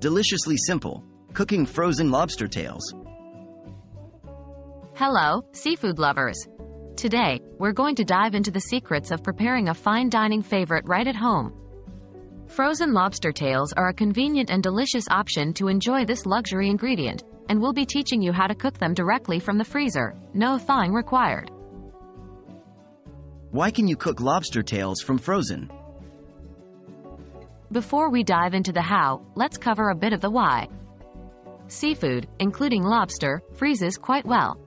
Deliciously simple. Cooking frozen lobster tails. Hello, seafood lovers. Today, we're going to dive into the secrets of preparing a fine dining favorite right at home. Frozen lobster tails are a convenient and delicious option to enjoy this luxury ingredient, and we'll be teaching you how to cook them directly from the freezer, no thawing required. Why can you cook lobster tails from frozen? Before we dive into the how, let's cover a bit of the why. Seafood, including lobster, freezes quite well.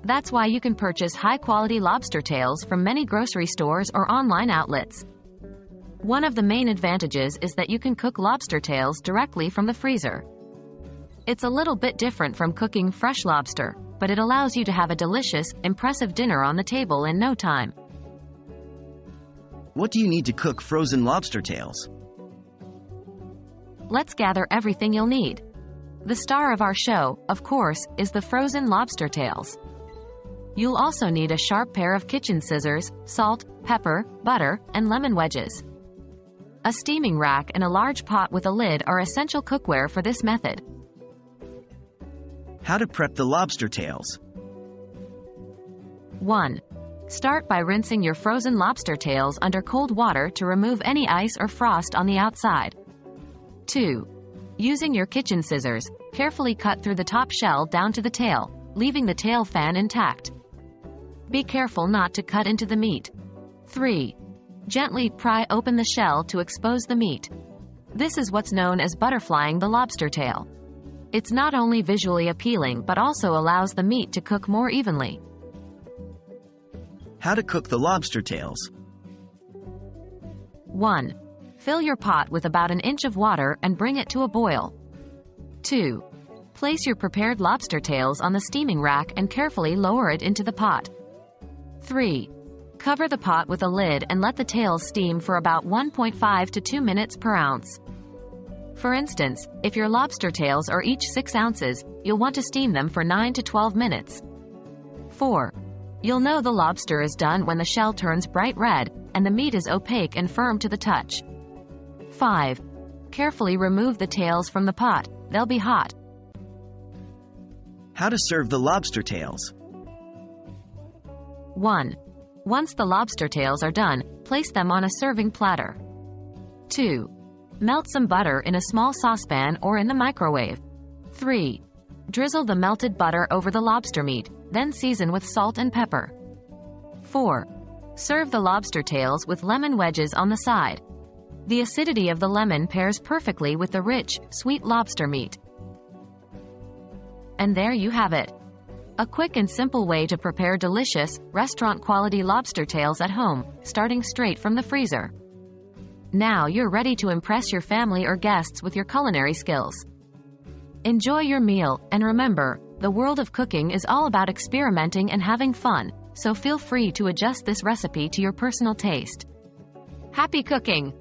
That's why you can purchase high-quality lobster tails from many grocery stores or online outlets. One of the main advantages is that you can cook lobster tails directly from the freezer. It's a little bit different from cooking fresh lobster, but it allows you to have a delicious, impressive dinner on the table in no time. What do you need to cook frozen lobster tails? Let's gather everything you'll need. The star of our show, of course, is the frozen lobster tails. You'll also need a sharp pair of kitchen scissors, salt, pepper, butter, and lemon wedges. A steaming rack and a large pot with a lid are essential cookware for this method. How to prep the lobster tails. 1. Start by rinsing your frozen lobster tails under cold water to remove any ice or frost on the outside. 2. Using your kitchen scissors, carefully cut through the top shell down to the tail, leaving the tail fan intact. Be careful not to cut into the meat. 3. Gently pry open the shell to expose the meat. This is what's known as butterflying the lobster tail. It's not only visually appealing but also allows the meat to cook more evenly. How to cook the lobster tails. 1. Fill your pot with about an inch of water and bring it to a boil. 2. Place your prepared lobster tails on the steaming rack and carefully lower it into the pot. 3. Cover the pot with a lid and let the tails steam for about 1.5 to 2 minutes per ounce. For instance, if your lobster tails are each 6 ounces, you'll want to steam them for 9 to 12 minutes. 4. You'll know the lobster is done when the shell turns bright red and the meat is opaque and firm to the touch. 5. Carefully remove the tails from the pot, they'll be hot. How to serve the lobster tails. 1. Once the lobster tails are done, place them on a serving platter. 2. Melt some butter in a small saucepan or in the microwave. 3. Drizzle the melted butter over the lobster meat, then season with salt and pepper. 4. Serve the lobster tails with lemon wedges on the side. The acidity of the lemon pairs perfectly with the rich, sweet lobster meat. And there you have it. A quick and simple way to prepare delicious, restaurant-quality lobster tails at home, starting straight from the freezer. Now you're ready to impress your family or guests with your culinary skills. Enjoy your meal, and remember, the world of cooking is all about experimenting and having fun, so feel free to adjust this recipe to your personal taste. Happy cooking!